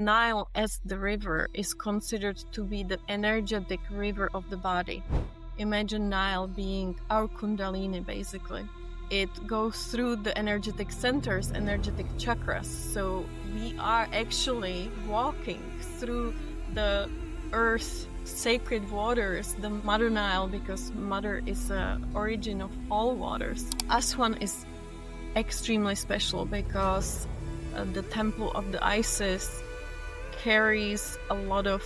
Nile as the river is considered to be the energetic river of the body. Imagine Nile being our Kundalini, basically. It goes through the energetic centers, energetic chakras. So we are actually walking through the earth sacred waters, the Mother Nile, because Mother is the origin of all waters. Aswan is extremely special because the temple of the Isis carries a lot of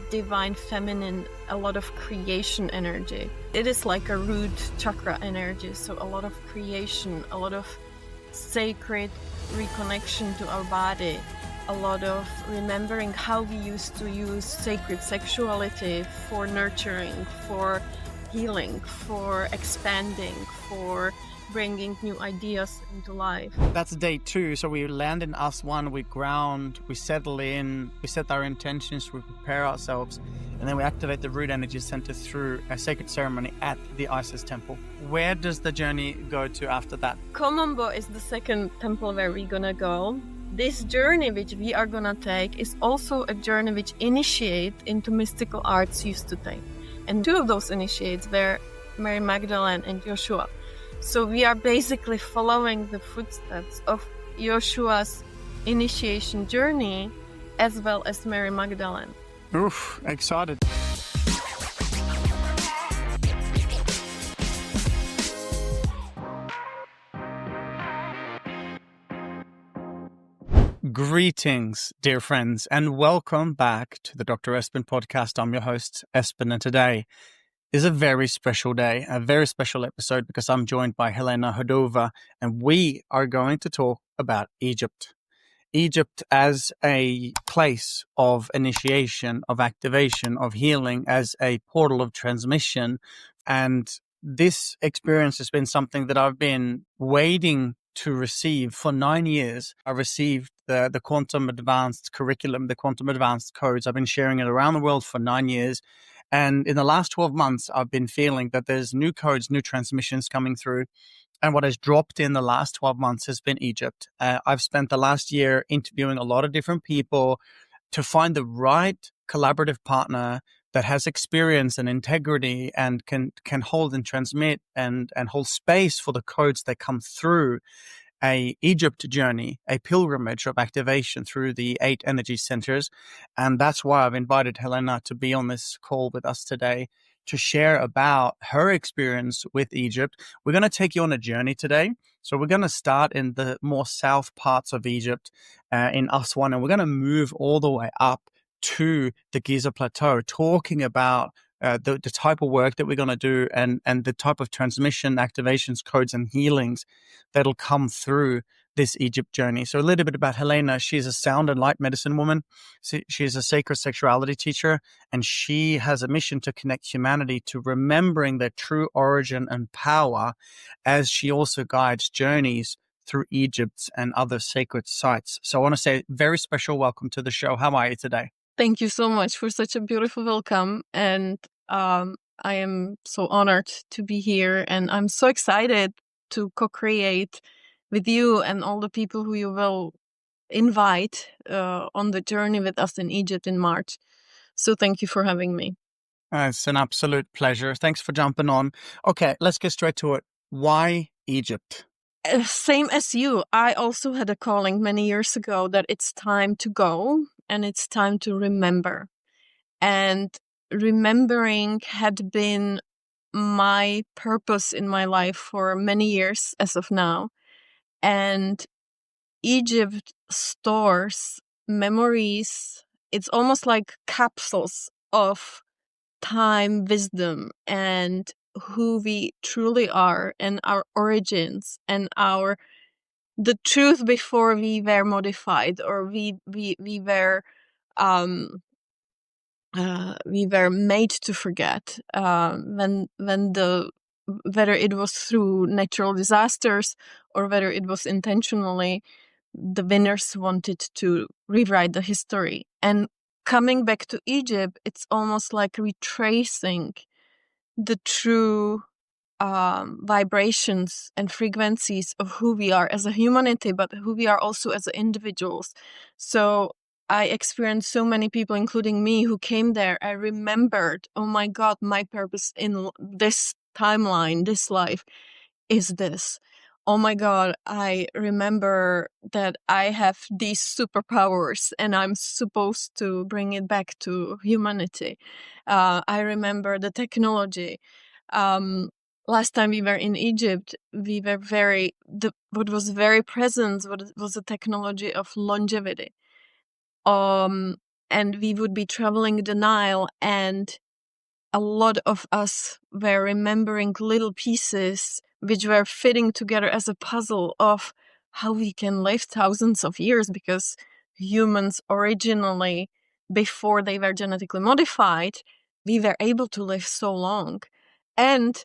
divine feminine, a lot of creation energy. It is like a root chakra energy, so a lot of creation, a lot of sacred reconnection to our body, a lot of remembering how we used to use sacred sexuality for nurturing, for healing, for expanding, for bringing new ideas into life. That's day 2. So we land in Aswan, we ground, we settle in, we set our intentions, we prepare ourselves, and then we activate the root energy center through a sacred ceremony at the Isis temple. Where does the journey go to after that? Ombo is the second temple where we're gonna go. This journey which we are gonna take is also a journey which initiate into mystical arts used to take. And 2 of those initiates were Mary Magdalene and Joshua. So we are basically following the footsteps of Joshua's initiation journey as well as Mary Magdalene. Oof, excited. Greetings, dear friends, and welcome back to the Dr. Espen podcast. I'm your host, Espen, and today is a very special day, a very special episode because I'm joined by Helena Houdova, and we are going to talk about Egypt. Egypt as a place of initiation, of activation, of healing, as a portal of transmission. And this experience has been something that I've been waiting to receive for 9 years. I received the quantum advanced curriculum, the quantum advanced codes. I've been sharing it around the world for 9 years. And in the last 12 months, I've been feeling that there's new codes, new transmissions coming through. And what has dropped in the last 12 months has been Egypt. I've spent the last year interviewing a lot of different people to find the right collaborative partner that has experience and integrity and can hold and transmit and hold space for the codes that come through a Egypt journey, a pilgrimage of activation through the 8 energy centers. And that's why I've invited Helena to be on this call with us today to share about her experience with Egypt. We're going to take you on a journey today. So we're going to start in the more south parts of Egypt, in Aswan, and we're going to move all the way up to the Giza plateau, talking about the type of work that we're going to do and the type of transmission, activations, codes, and healings that'll come through this Egypt journey. So a little bit about Helena. She's a sound and light medicine woman. She's a sacred sexuality teacher, and she has a mission to connect humanity to remembering their true origin and power, as she also guides journeys through Egypt and other sacred sites. So I want to say very special welcome to the show. How are you today? Thank you so much for such a beautiful welcome. And I am so honored to be here. And I'm so excited to co-create with you and all the people who you will invite on the journey with us in Egypt in March. So thank you for having me. It's an absolute pleasure. Thanks for jumping on. Okay, let's get straight to it. Why Egypt? Same as you. I also had a calling many years ago that it's time to go and it's time to remember. And remembering had been my purpose in my life for many years as of now. And Egypt stores memories. It's almost like capsules of time, wisdom, and who we truly are, and our origins, and the truth before we were modified, or we were made to forget, whether it was through natural disasters or whether it was intentionally, the winners wanted to rewrite the history. And coming back to Egypt, it's almost like retracing the true vibrations and frequencies of who we are as a humanity, but who we are also as individuals. So I experienced so many people, including me, who came there. I remembered, oh my God, my purpose in this timeline, this life is this. Oh my God, I remember that I have these superpowers and I'm supposed to bring it back to humanity. I remember the technology. Last time we were in Egypt, we were what was very present was the technology of longevity. And we would be traveling the Nile, and a lot of us were remembering little pieces which were fitting together as a puzzle of how we can live thousands of years, because humans originally, before they were genetically modified, we were able to live so long. And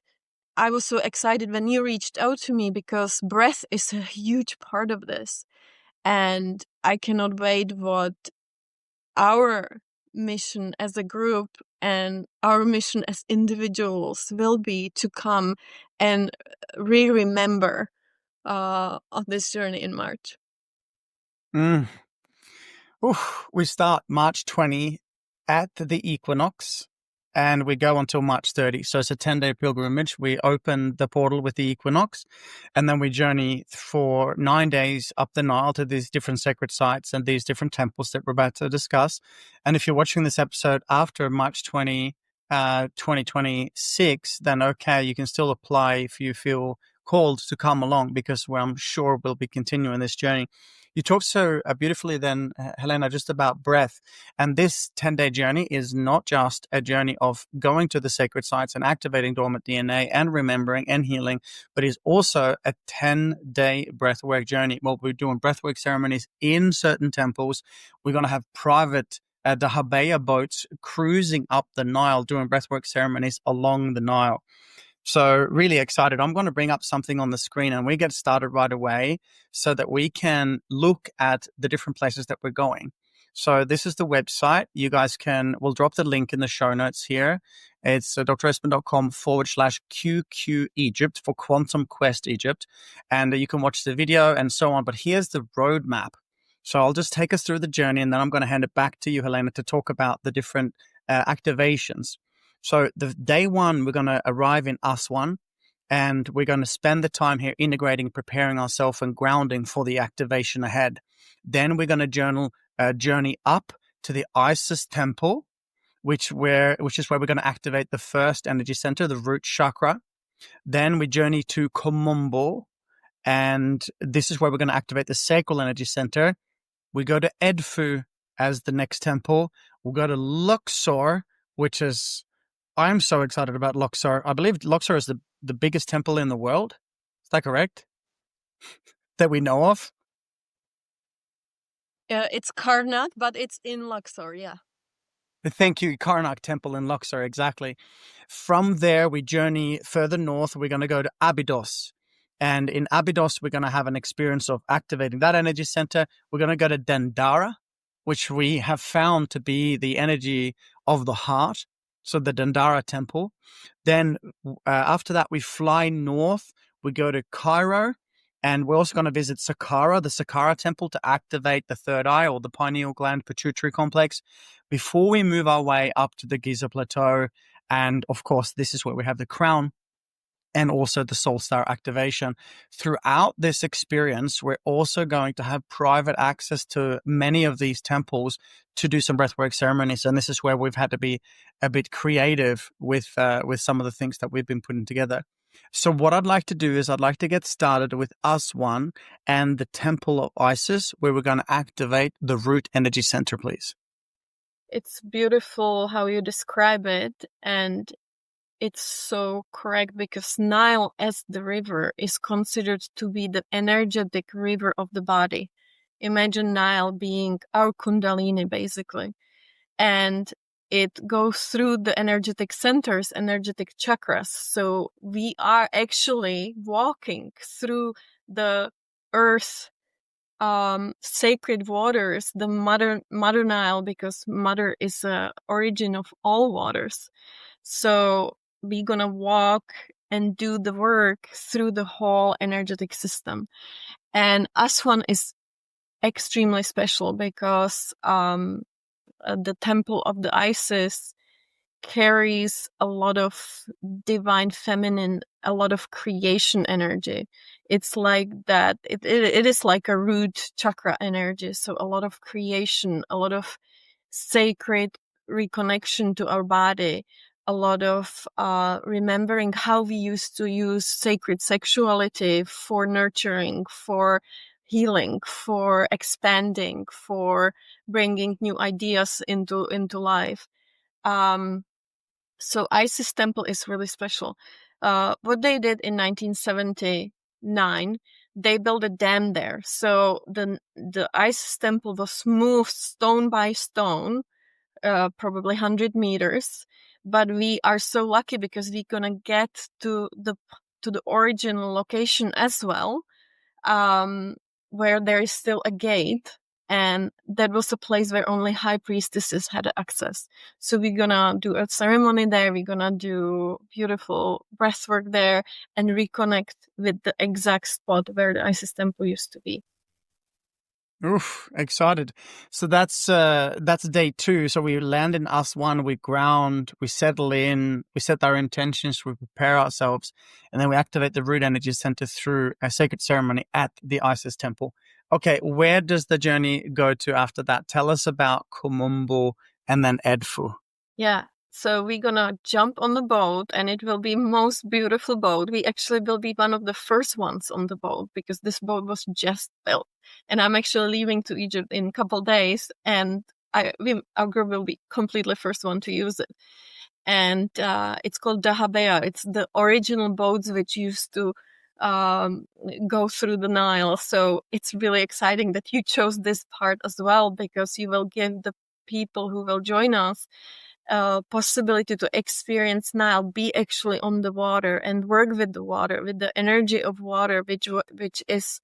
I was so excited when you reached out to me, because breath is a huge part of this. And I cannot wait what our mission as a group and our mission as individuals will be to come and remember on this journey in March. We start March 20 at the equinox, and we go until March 30. So it's a 10-day pilgrimage. We open the portal with the equinox, and then we journey for 9 days up the Nile to these different sacred sites and these different temples that we're about to discuss. And if you're watching this episode after March 20, 2026, then okay, you can still apply if you feel called to come along, because I'm sure we'll be continuing this journey. You talked so beautifully then, Helena, just about breath. And this 10-day journey is not just a journey of going to the sacred sites and activating dormant DNA and remembering and healing, but is also a 10-day breathwork journey. Well, we're doing breathwork ceremonies in certain temples. We're going to have private dahabeya boats cruising up the Nile doing breathwork ceremonies along the Nile. So really excited. I'm going to bring up something on the screen and we get started right away so that we can look at the different places that we're going. So this is the website. You guys we'll drop the link in the show notes here. It's drespen.com/QQ Egypt for Quantum Quest Egypt. And you can watch the video and so on. But here's the roadmap. So I'll just take us through the journey and then I'm going to hand it back to you, Helena, to talk about the different activations. So the day one, we're going to arrive in Aswan, and we're going to spend the time here integrating, preparing ourselves and grounding for the activation ahead. Then we're going to journey up to the Isis temple, which is where we're going to activate the first energy center, the root chakra. Then we journey to Ombo, and this is where we're going to activate the sacral energy center. We go to Edfu as the next temple. We'll go to Luxor, which is... I'm so excited about Luxor. I believe Luxor is the biggest temple in the world. Is that correct? That we know of? It's Karnak, but it's in Luxor, yeah. Thank you, Karnak temple in Luxor, exactly. From there, we journey further north. We're going to go to Abydos. And in Abydos, we're going to have an experience of activating that energy center. We're going to go to Dendera, which we have found to be the energy of the heart. So the Dendera temple. Then after that, we fly north. We go to Cairo, and we're also going to visit Saqqara, the Saqqara temple, to activate the third eye or the pineal gland pituitary complex before we move our way up to the Giza plateau. And of course, this is where we have the crown and also the soul star activation. Throughout this experience, we're also going to have private access to many of these temples to do some breathwork ceremonies. And this is where we've had to be a bit creative with some of the things that we've been putting together. So what I'd like to do is I'd like to get started with Aswan and the Temple of Isis, where we're going to activate the root energy center, please. It's beautiful how you describe it, and it's so correct, because Nile as the river is considered to be the energetic river of the body. Imagine Nile being our kundalini, basically. And it goes through the energetic centers, energetic chakras. So we are actually walking through the earth, sacred waters, the mother Nile, because mother is the origin of all waters. So we're going to walk and do the work through the whole energetic system. And Aswan is extremely special because the temple of the Isis carries a lot of divine feminine, a lot of creation energy. It's like that. It is like a root chakra energy. So a lot of creation, a lot of sacred reconnection to our body, a lot of remembering how we used to use sacred sexuality for nurturing, for healing, for expanding, for bringing new ideas into life. So Isis Temple is really special. What they did in 1979, they built a dam there. So the Isis Temple was moved stone by stone, probably 100 meters. But we are so lucky because we're gonna get to the original location as well, where there is still a gate. And that was a place where only high priestesses had access. So we're gonna do a ceremony there. We're gonna do beautiful breathwork there and reconnect with the exact spot where the Isis temple used to be. Oof, excited. So that's day 2. So we land in Aswan, we ground, we settle in, we set our intentions, we prepare ourselves, and then we activate the root energy center through a sacred ceremony at the Isis temple. Okay, where does the journey go to after that? Tell us about Ombo and then Edfu. Yeah. So we're gonna jump on the boat, and it will be most beautiful boat. We actually will be one of the first ones on the boat because this boat was just built. And I'm actually leaving to Egypt in a couple days, and our group will be completely first one to use it. And it's called Dahabea. It's the original boats which used to go through the Nile. So it's really exciting that you chose this part as well, because you will give the people who will join us possibility to experience Nile, be actually on the water and work with the water, with the energy of water, which is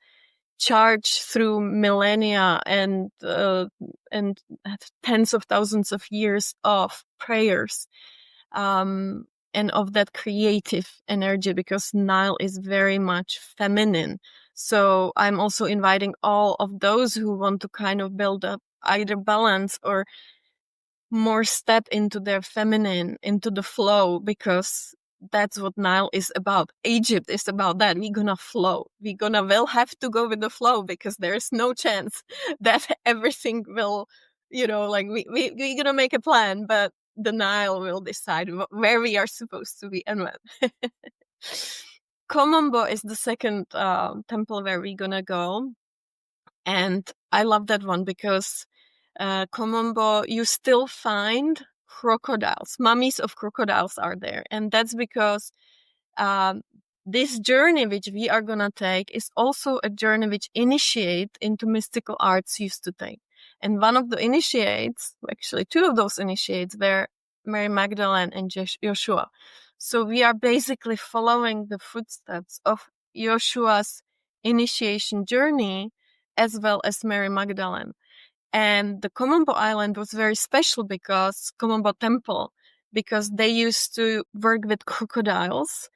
charged through millennia and tens of thousands of years of prayers, and of that creative energy, because Nile is very much feminine. So I'm also inviting all of those who want to kind of build up either balance or more step into their feminine, into the flow, because that's what Nile is about. Egypt is about that. We're gonna flow. We'll have to go with the flow, because there's no chance that everything will, we're gonna make a plan, but the Nile will decide where we are supposed to be and when. Ombo is the second temple where we're gonna go. And I love that one because Ombo, you still find crocodiles. Mummies of crocodiles are there. And that's because this journey which we are going to take is also a journey which initiate into mystical arts used to take. And one of the initiates, actually 2 of those initiates, were Mary Magdalene and Joshua. So we are basically following the footsteps of Joshua's initiation journey as well as Mary Magdalene. And the Ombo Island was very special because Ombo Temple, because they used to work with crocodiles.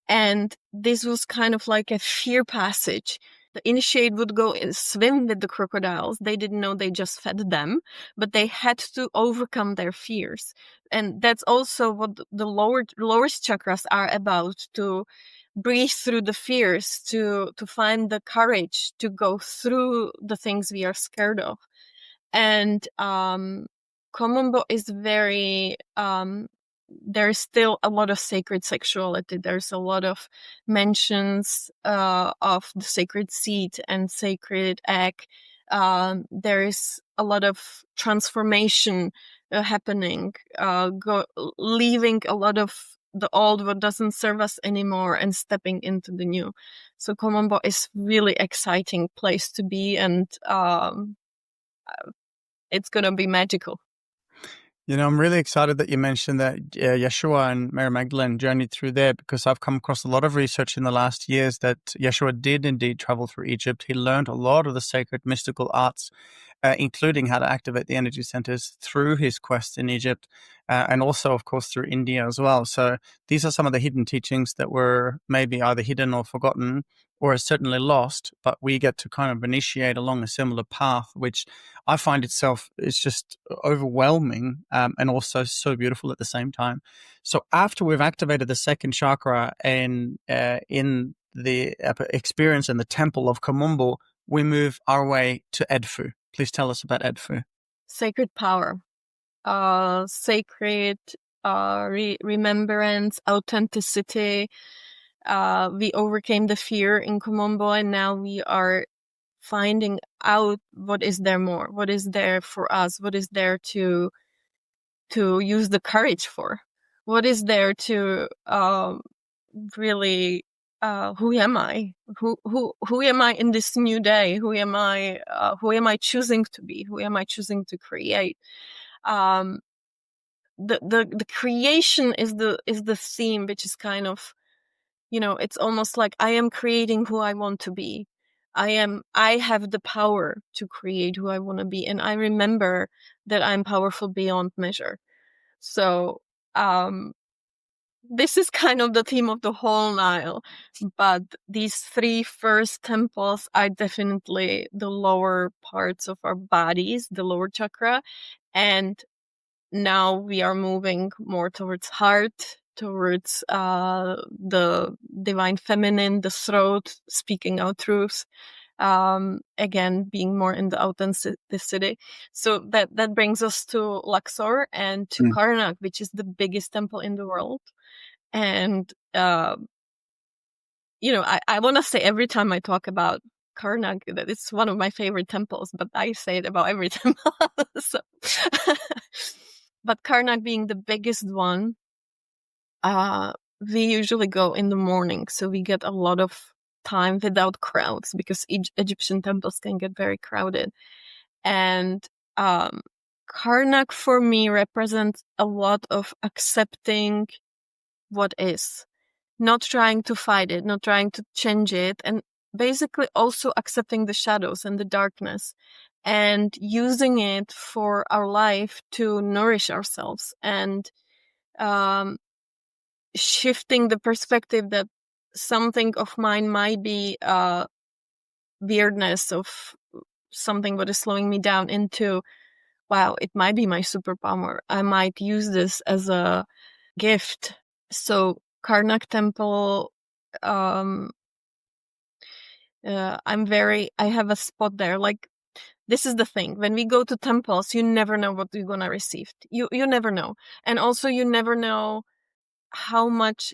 And this was kind of like a fear passage. The initiate would go and swim with the crocodiles. They didn't know they just fed them, but they had to overcome their fears. And that's also what the lowest chakras are about, to breathe through the fears, to find the courage to go through the things we are scared of. And Ombo is very there's still a lot of sacred sexuality. There's a lot of mentions of the sacred seed and sacred egg. There is a lot of transformation happening, leaving a lot of the old, what doesn't serve us anymore, and stepping into the new. So Ombo is really exciting place to be, and it's going to be magical. I'm really excited that you mentioned that Yeshua and Mary Magdalene journeyed through there, because I've come across a lot of research in the last years that Yeshua did indeed travel through Egypt. He learned a lot of the sacred mystical arts, including how to activate the energy centers through his quest in Egypt, and also, of course, through India as well. So these are some of the hidden teachings that were maybe either hidden or forgotten, or is certainly lost, but we get to kind of initiate along a similar path, which I find itself is just overwhelming, and also so beautiful at the same time. So after we've activated the second chakra and in the experience in the temple of Komombo, we move our way to Edfu. Please tell us about Edfu. Sacred power, sacred remembrance, authenticity. We overcame the fear in Komombo, and now we are finding out what is there more, what is there for us, what is there to use the courage for, what is there to really who am I? Who am I in this new day? Who am I? Who am I choosing to be? Who am I choosing to create? The creation is the theme, which is kind of, it's almost like I am creating who I want to be. I have the power to create who I want to be, and I remember that I'm powerful beyond measure. So this is kind of the theme of the whole Nile, but these three first temples are definitely the lower parts of our bodies, the lower chakra, and now we are moving more towards heart, towards the divine feminine, the throat, speaking our truth, again being more in the authenticity. So that brings us to Luxor and to Karnak, which is the biggest temple in the world. And I want to say every time I talk about Karnak that it's one of my favorite temples, but I say it about every temple. So but Karnak being the biggest one, we usually go in the morning, so we get a lot of time without crowds, because Egyptian temples can get very crowded. And Karnak for me represents a lot of accepting what is, not trying to fight it, not trying to change it, and basically also accepting the shadows and the darkness and using it for our life to nourish ourselves, and shifting the perspective that something of mine might be weirdness of something what is slowing me down into, wow, it might be my superpower. I might use this as a gift. So Karnak temple, I have a spot there. Like, this is the thing. When we go to temples, you never know what you're gonna receive. You never know. And also you never know how much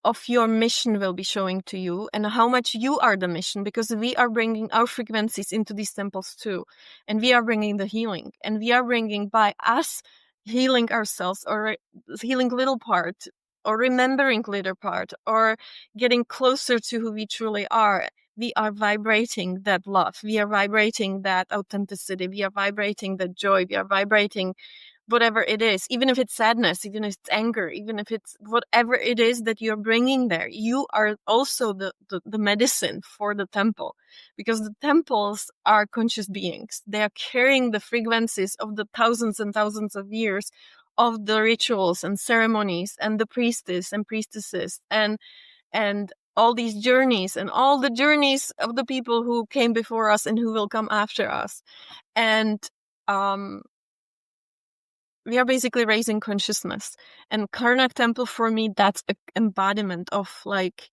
of your mission will be showing to you and how much you are the mission, because we are bringing our frequencies into these temples too. And we are bringing the healing, and we are bringing, by us healing ourselves or healing little part or remembering little part or getting closer to who we truly are, we are vibrating that love. We are vibrating that authenticity. We are vibrating that joy. We are vibrating whatever it is, even if it's sadness, even if it's anger, even if it's whatever it is that you're bringing there, you are also the medicine for the temple, because the temples are conscious beings. They are carrying the frequencies of the thousands and thousands of years of the rituals and ceremonies and the priestess and priestesses and all these journeys and all the journeys of the people who came before us and who will come after us. And we are basically raising consciousness. And Karnak temple, for me, that's an embodiment of like,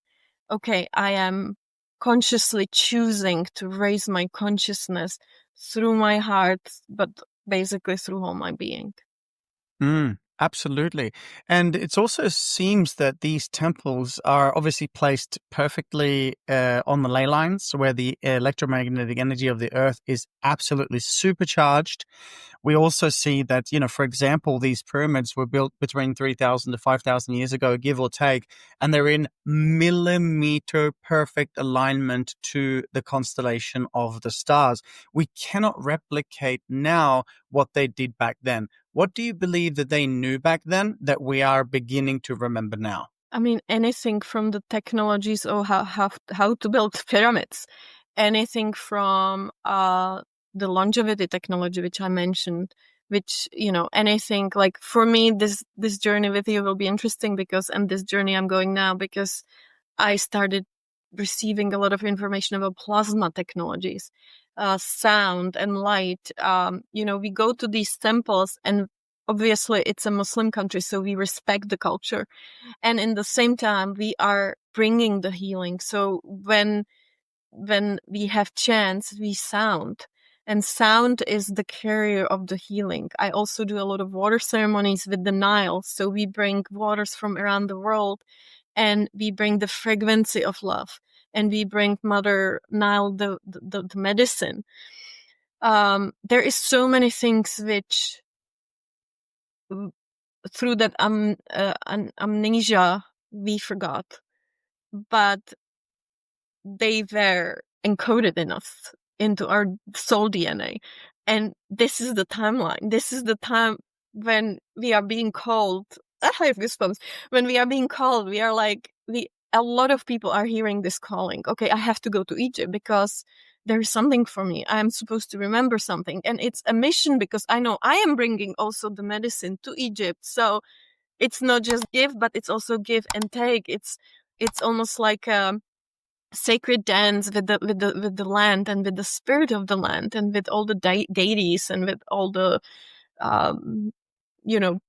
okay, I am consciously choosing to raise my consciousness through my heart, but basically through all my being. Absolutely. And it also seems that these temples are obviously placed perfectly on the ley lines, where the electromagnetic energy of the earth is absolutely supercharged. We also see that, for example, these pyramids were built between 3,000 to 5,000 years ago, give or take, and they're in millimeter perfect alignment to the constellation of the stars. We cannot replicate now what they did back then. What do you believe that they knew back then that we are beginning to remember now? I mean, anything from the technologies or how to build pyramids, anything from the longevity technology, which I mentioned, which, anything like, for me, this journey with you will be interesting because, and this journey I'm going now, because I started receiving a lot of information about plasma technologies, sound and light. We go to these temples, and obviously it's a Muslim country, so we respect the culture. And in the same time, we are bringing the healing. So when we have chants, we sound. And sound is the carrier of the healing. I also do a lot of water ceremonies with the Nile. So we bring waters from around the world, and we bring the frequency of love. And we bring Mother Nile, the medicine. There is so many things which, through that amnesia, we forgot. But they were encoded in us, into our soul DNA. And this is the timeline. This is the time when we are being called. I have goosebumps. When we are being called, we are like, a lot of people are hearing this calling. Okay, I have to go to Egypt because there is something for me. I am supposed to remember something. And it's a mission, because I know I am bringing also the medicine to Egypt. So it's not just give, but it's also give and take. It's almost like a sacred dance with the land, and with the spirit of the land, and with all the deities, and with all the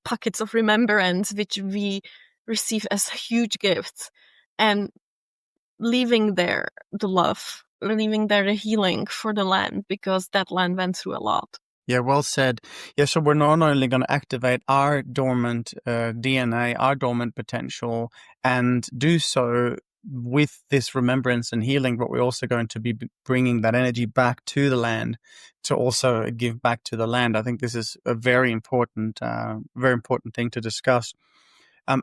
pockets of remembrance which we receive as huge gifts, and leaving there the love, leaving there the healing for the land, because that land went through a lot. Yeah, well said. Yeah, so we're not only going to activate our dormant DNA, our dormant potential, and do so with this remembrance and healing, but we're also going to be bringing that energy back to the land to also give back to the land. I think this is a very important thing to discuss.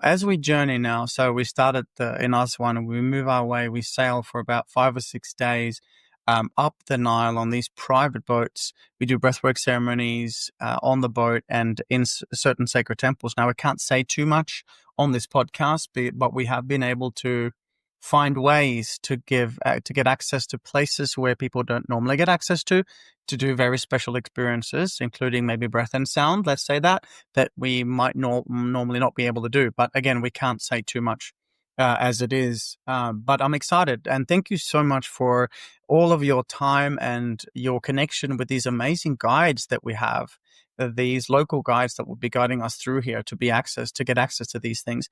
As we journey now, so we started in Aswan, and we move our way, we sail for about 5 or 6 days up the Nile on these private boats. We do breathwork ceremonies on the boat and in certain sacred temples. Now, I can't say too much on this podcast, but we have been able to find ways to get access to places where people don't normally get access to do very special experiences, including maybe breath and sound, let's say that we might normally not be able to do. But again, we can't say too much as it is. But I'm excited, and thank you so much for all of your time and your connection with these amazing guides that we have, these local guides that will be guiding us through here to get access to these things.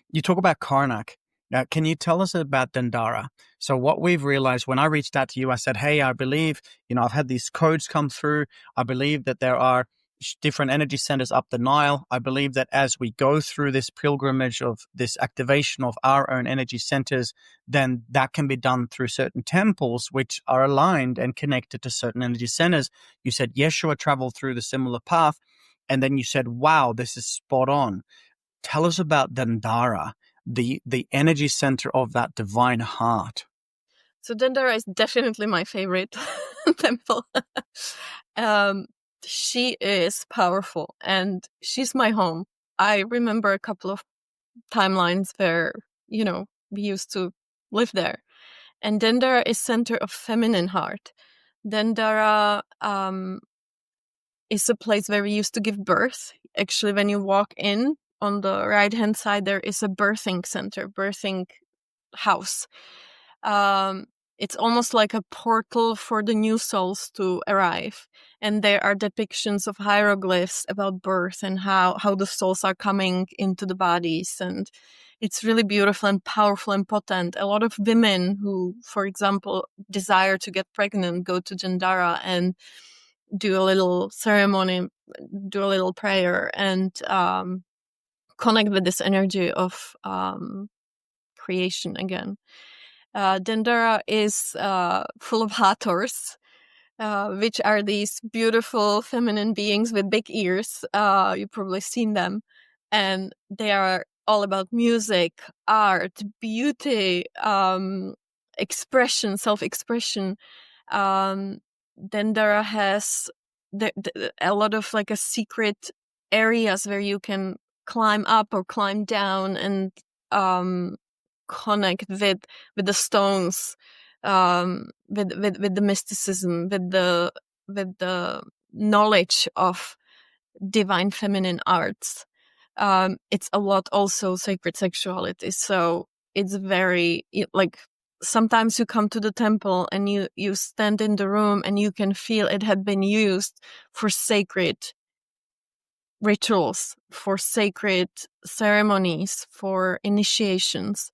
You talk about Karnak. Now, can you tell us about Dendera? So what we've realized, when I reached out to you, I said, hey, I believe, I've had these codes come through. I believe that there are different energy centers up the Nile. I believe that as we go through this pilgrimage of this activation of our own energy centers, then that can be done through certain temples which are aligned and connected to certain energy centers. You said Yeshua traveled through the similar path, and then you said, wow, this is spot on. Tell us about Dendera, the energy center of that divine heart. So Dendera is definitely my favorite temple. She is powerful, and she's my home. I remember a couple of timelines where, we used to live there. And Dendera is center of feminine heart. Dendera is a place where we used to give birth. Actually, when you walk in, on the right-hand side, there is a birthing center, birthing house. It's almost like a portal for the new souls to arrive. And there are depictions of hieroglyphs about birth and how the souls are coming into the bodies. And it's really beautiful and powerful and potent. A lot of women who, for example, desire to get pregnant go to Dendera and do a little ceremony, do a little prayer, and connect with this energy of creation again. Dendera is full of hathors, which are these beautiful feminine beings with big ears. You've probably seen them. And they are all about music, art, beauty, expression, self-expression. Dendera has a lot of like a secret areas where you can climb up or climb down and connect with the stones, with the mysticism, with the knowledge of divine feminine arts. It's a lot also sacred sexuality. So it's very like sometimes you come to the temple and you stand in the room and you can feel it had been used for sacred rituals, for sacred ceremonies, for initiations.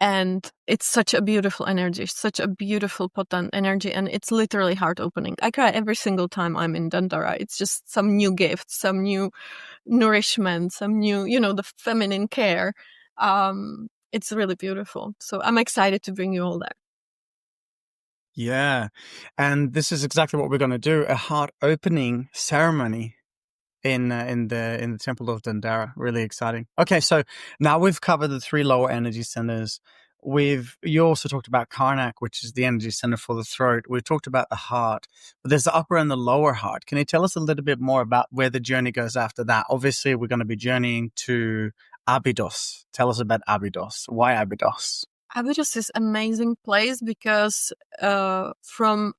And it's such a beautiful energy, such a beautiful, potent energy. And it's literally heart opening. I cry every single time I'm in Dendera. It's just some new gift, some new nourishment, some new, the feminine care. It's really beautiful. So I'm excited to bring you all there. Yeah. And this is exactly what we're going to do, a heart opening ceremony in the temple of Dendera. Really exciting. Okay, so now we've covered the 3 lower energy centers. You also talked about Karnak, which is the energy center for the throat. We've talked about the heart, but there's the upper and the lower heart. Can you tell us a little bit more about where the journey goes after that? Obviously, we're going to be journeying to Abydos. Tell us about Abydos. Why Abydos? Abydos is an amazing place because from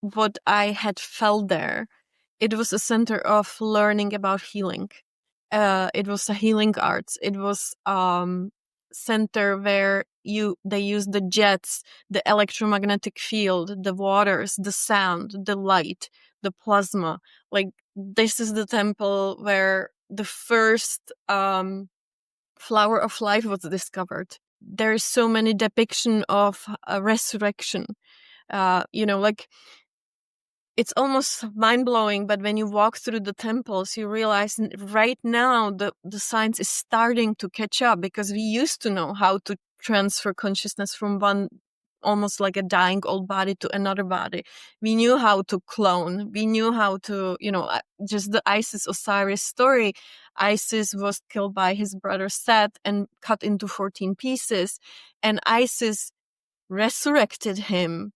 what I had felt there, it was a center of learning about healing. It was a healing arts. It was center where they use the jets, the electromagnetic field, the waters, the sound, the light, the plasma. Like, this is the temple where the first flower of life was discovered. There is so many depiction of a resurrection. Like, it's almost mind-blowing, but when you walk through the temples, you realize right now the science is starting to catch up, because we used to know how to transfer consciousness from one, almost like a dying old body, to another body. We knew how to clone. We knew how to, just the Isis Osiris story. Isis was killed by his brother Seth and cut into 14 pieces, and Isis resurrected him.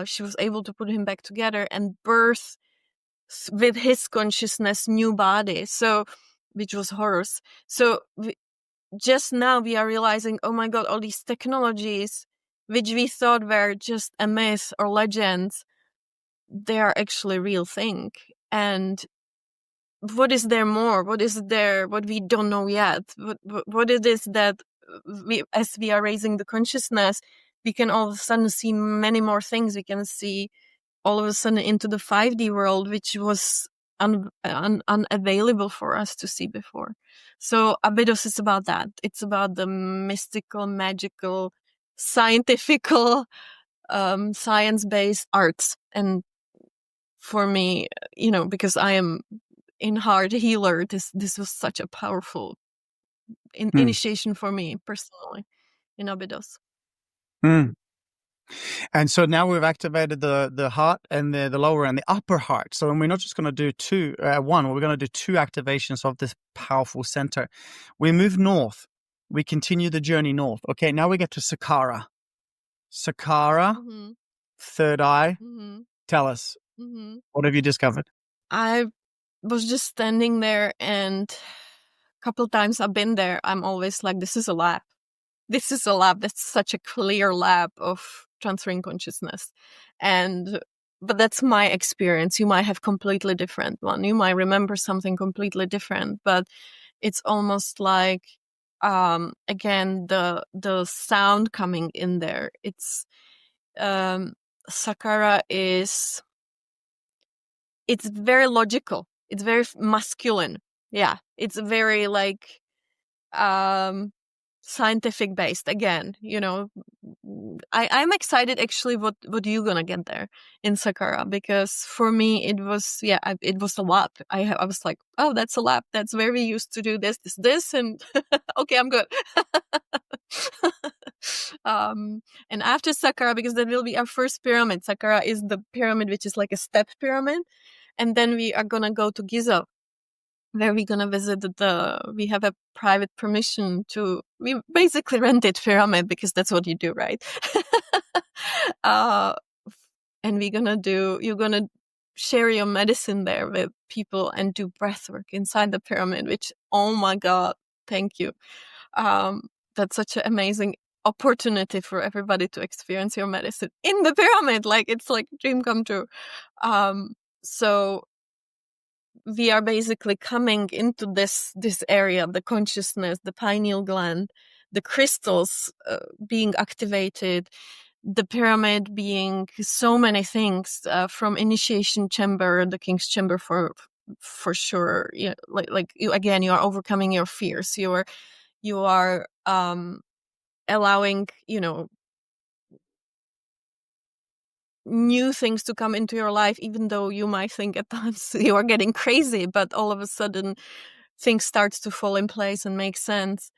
She was able to put him back together and birth with his consciousness new body. So, which was Horus. So just now we are realizing, oh my God, all these technologies which we thought were just a myth or legends, they are actually a real thing. And what is there more? What is there what we don't know yet? What it is that as we are raising the consciousness, we can all of a sudden see many more things. We can see all of a sudden into the 5D world, which was unavailable for us to see before. So Abydos is about that. It's about the mystical, magical, scientifical, science-based arts. And for me, because I am in heart healer, this was such a powerful initiation for me personally in Abydos. And so now we've activated the heart and the lower and the upper heart. So we're not just going to do one, we're going to do 2 activations of this powerful center. We move north. We continue the journey north. Okay, now we get to Saqqara. Saqqara, third eye. Tell us, what have you discovered? I was just standing there, and a couple times I've been there, I'm always like, this is a lab. This is a lab. That's such a clear lab of transferring consciousness. But that's my experience. You might have completely different one. You might remember something completely different, but it's almost like, again, the sound coming in there. It's, Saqqara it's very logical. It's very masculine. Yeah. It's very like, scientific based again. I'm excited actually what you're gonna get there in Saqqara, because for me it was it was a lab. I was like, oh, that's a lab, that's where we used to do this and okay, I'm good. And after Saqqara, because that will be our first pyramid. Saqqara is the pyramid which is like a step pyramid, and then we are gonna go to Giza, where we're gonna visit we have a private permission we basically rented pyramid, because that's what you do, right? And you're gonna share your medicine there with people and do breathwork inside the pyramid, which, oh my God, thank you. That's such an amazing opportunity for everybody to experience your medicine in the pyramid. Like, it's like dream come true. So we are basically coming into this area, the consciousness, the pineal gland, the crystals being activated, the pyramid being so many things, from initiation chamber, the king's chamber for sure. Yeah, like you are overcoming your fears. You are allowing, new things to come into your life, even though you might think at times you are getting crazy, but all of a sudden things start to fall in place and make sense.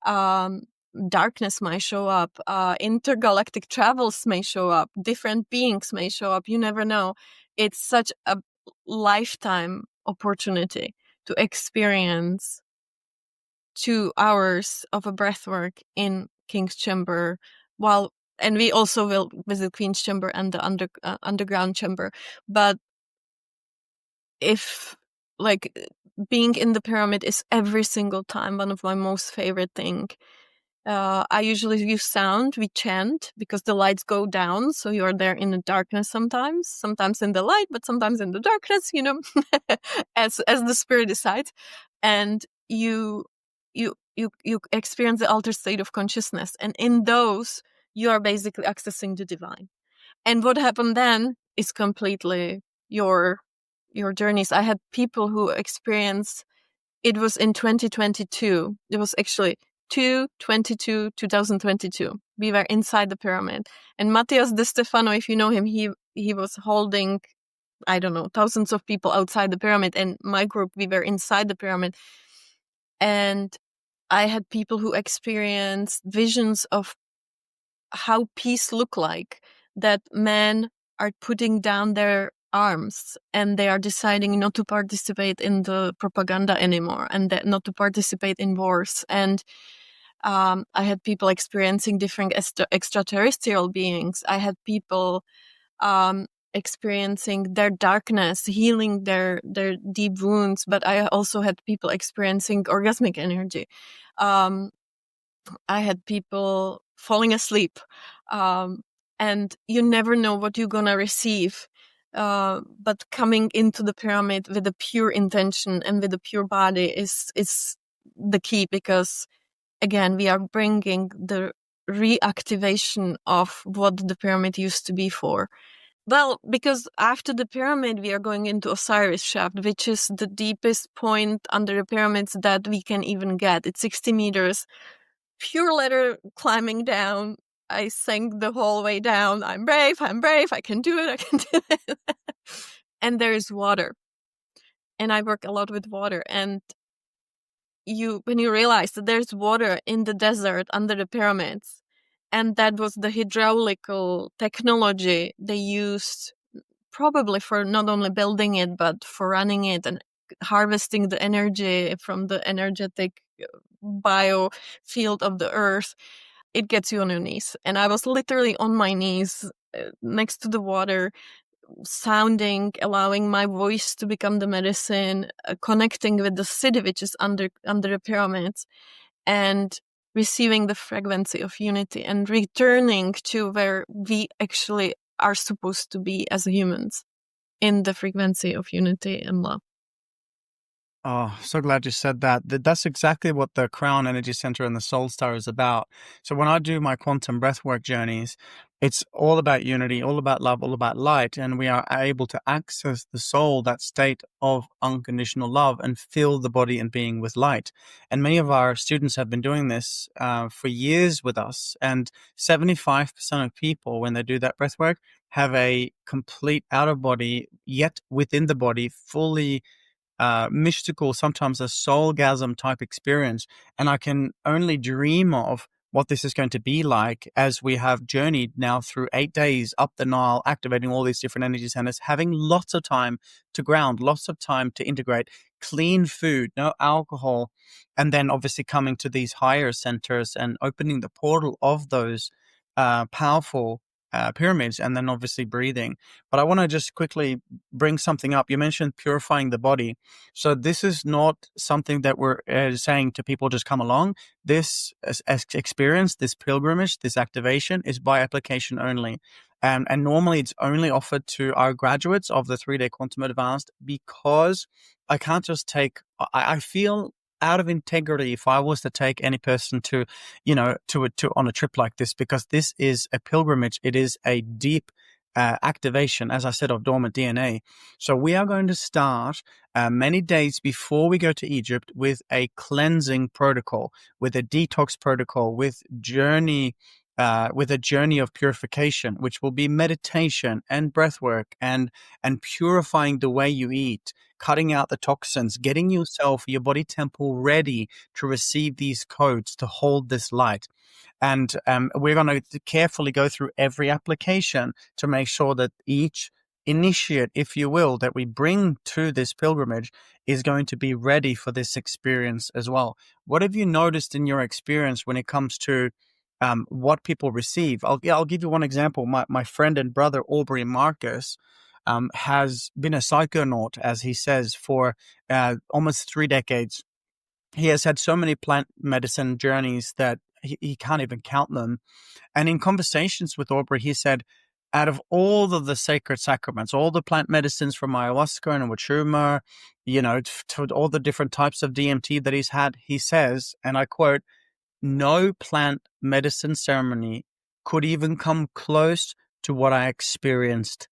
Darkness might show up, intergalactic travels may show up, different beings may show up. You never know. It's such a lifetime opportunity to experience 2 hours of a breathwork in King's Chamber, and we also will visit Queen's Chamber and the underground chamber. But if being in the pyramid is every single time one of my most favorite thing. I usually use sound. We chant because the lights go down, so you're there in the darkness sometimes in the light, but sometimes in the darkness, as the spirit decides. And you experience the altered state of consciousness, and in those you are basically accessing the divine. And what happened then is completely your journeys. I had people who experienced, it was in 2022. It was actually 2022. We were inside the pyramid. And Matthias De Stefano, if you know him, he was holding, I don't know, thousands of people outside the pyramid. And my group, we were inside the pyramid. And I had people who experienced visions of how peace look like, that men are putting down their arms and they are deciding not to participate in the propaganda anymore, and that not to participate in wars. And I had people experiencing different extraterrestrial beings. I had people experiencing their darkness, healing their deep wounds, but I also had people experiencing orgasmic energy. I had people falling asleep, and you never know what you're gonna receive. But coming into the pyramid with a pure intention and with a pure body is the key, because again, we are bringing the reactivation of what the pyramid used to be for. Well, because after the pyramid, we are going into Osiris shaft, which is the deepest point under the pyramids that we can even get. It's 60 meters, pure leather climbing down. I sang the whole way down. I'm brave, I can do it, I can do it. And there is water. And I work a lot with water. And when you realize that there's water in the desert under the pyramids, and that was the hydraulical technology they used probably for not only building it, but for running it and harvesting the energy from the energetic biofield of the earth, it gets you on your knees. And I was literally on my knees next to the water, sounding, allowing my voice to become the medicine, connecting with the city which is under the pyramids, and receiving the frequency of unity and returning to where we actually are supposed to be as humans, in the frequency of unity and love. Oh, so glad you said that. That's exactly what the Crown Energy Center and the Soul Star is about. So when I do my quantum breathwork journeys, it's all about unity, all about love, all about light. And we are able to access the soul, that state of unconditional love, and fill the body and being with light. And many of our students have been doing this for years with us. And 75% of people, when they do that breathwork, have a complete out of body, yet within the body, fully mystical, sometimes a soulgasm type experience. And I can only dream of what this is going to be like as we have journeyed now through 8 days up the Nile, activating all these different energy centers, having lots of time to ground, lots of time to integrate, clean food, no alcohol, and then obviously coming to these higher centers and opening the portal of those powerful pyramids, and then obviously breathing. But I want to just quickly bring something up. You mentioned purifying the body. So this is not something that we're saying to people just come along. This experience, this pilgrimage, this activation is by application only. And normally it's only offered to our graduates of the 3-day Quantum Advanced, because I can't just take, I feel out of integrity if I was to take any person to on a trip like this, because this is a pilgrimage. It is a deep activation, as I said, of dormant DNA. So we are going to start many days before we go to Egypt with a cleansing protocol, with a detox protocol, with a journey of purification, which will be meditation and breath work and purifying the way you eat, cutting out the toxins, getting yourself, your body temple ready to receive these codes to hold this light. And we're going to carefully go through every application to make sure that each initiate, if you will, that we bring to this pilgrimage is going to be ready for this experience as well. What have you noticed in your experience when it comes to what people receive? I'll give you one example. My friend and brother, Aubrey Marcus, has been a psychonaut, as he says, for almost 3 decades. He has had so many plant medicine journeys that he can't even count them. And in conversations with Aubrey, he said, out of all of the sacred sacraments, all the plant medicines from ayahuasca and wachuma, to all the different types of DMT that he's had, he says, and I quote, no plant medicine ceremony could even come close to what I experienced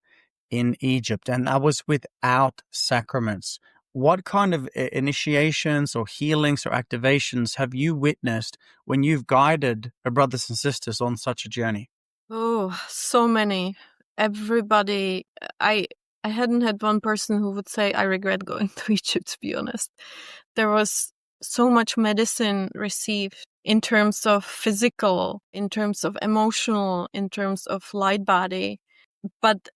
in Egypt. And that was without sacraments. What kind of initiations or healings or activations have you witnessed when you've guided brothers and sisters on such a journey? Oh, so many. Everybody. I hadn't had one person who would say, I regret going to Egypt, to be honest. There was so much medicine received in terms of physical, in terms of emotional, in terms of light body. But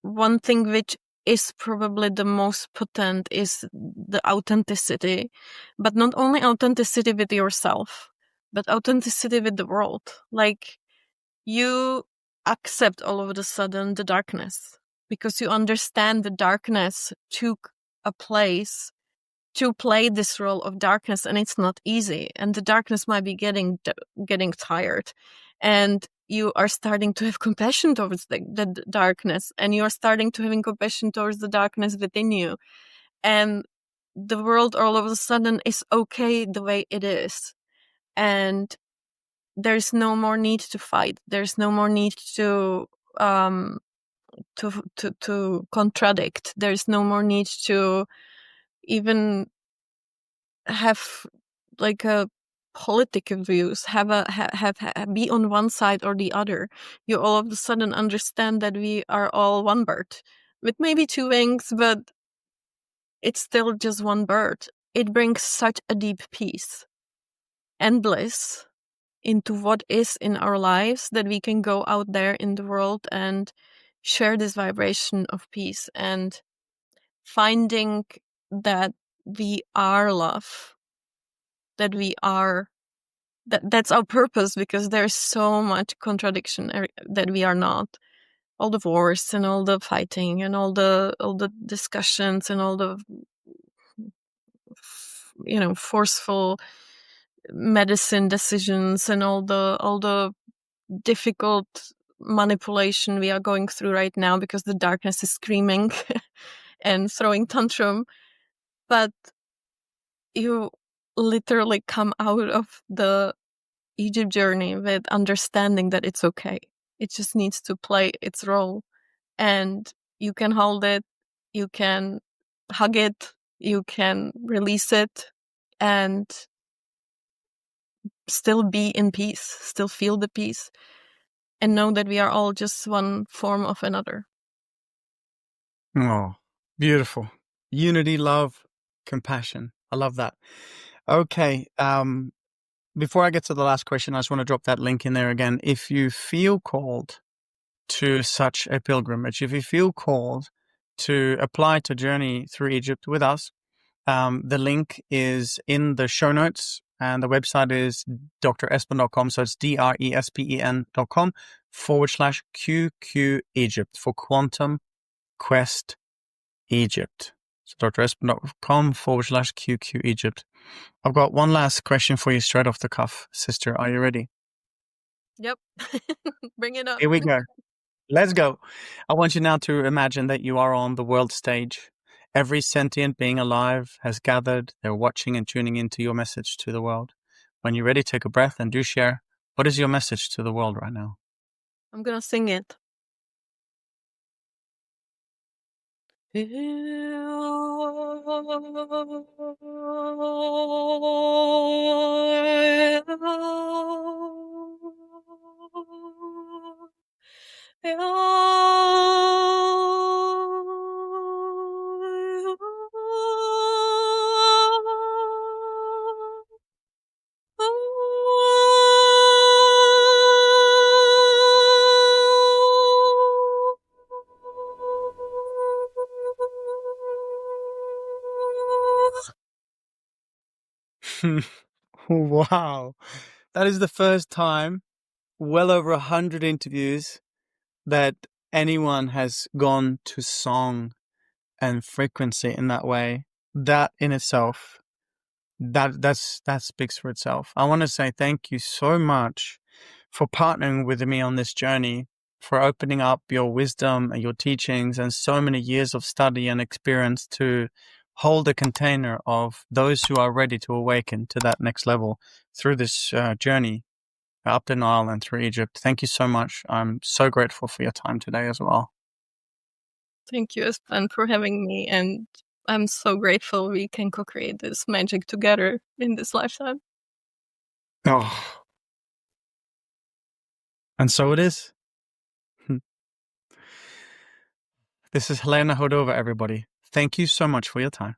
one thing which is probably the most potent is the authenticity. But not only authenticity with yourself, but authenticity with the world. Like, you accept all of a sudden the darkness because you understand the darkness took a place to play this role of darkness, and it's not easy. And the darkness might be getting tired, and you are starting to have compassion towards the darkness, and you are starting to having compassion towards the darkness within you, and the world all of a sudden is okay the way it is, and there's no more need to fight. There's no more need to contradict. There's no more need to even have like a political views, have be on one side or the other. You all of a sudden understand that we are all one bird with maybe 2 wings, but it's still just one bird. It brings such a deep peace and bliss into what is in our lives that we can go out there in the world and share this vibration of peace and finding that we are love, that we are, that's our purpose, because there's so much contradiction that we are not. All the wars and all the fighting and all the discussions and all the forceful medicine decisions and all the difficult manipulation we are going through right now because the darkness is screaming and throwing tantrum. But you literally come out of the Egypt journey with understanding that it's okay. It just needs to play its role, and you can hold it, you can hug it, you can release it, and still be in peace, still feel the peace, and know that we are all just one form of another. Oh, beautiful. Unity, love, compassion. I love that. Okay. Before I get to the last question, I just want to drop that link in there again. If you feel called to such a pilgrimage, if you feel called to apply to journey through Egypt with us, the link is in the show notes, and the website is drespen.com. So it's DRESPEN.com/QQ Egypt for Quantum Quest Egypt. So drespen.com/QQ Egypt. I've got one last question for you straight off the cuff, sister. Are you ready? Yep. Bring it up. Here we go. Let's go. I want you now to imagine that you are on the world stage Every sentient being alive has gathered. They're watching and tuning into your message to the world. When you're ready, take a breath and do share. What is your message to the world right now? I'm gonna sing it. Wow. That is the first time, well over 100 interviews, that anyone has gone to song and frequency in that way. That in itself, that speaks for itself. I want to say thank you so much for partnering with me on this journey, for opening up your wisdom and your teachings and so many years of study and experience to hold a container of those who are ready to awaken to that next level through this journey up the Nile and through Egypt. Thank you so much. I'm so grateful for your time today as well. Thank you, Espen, for having me, and I'm so grateful we can co-create this magic together in this lifetime. Oh. And so it is. This is Helena Houdova, everybody. Thank you so much for your time.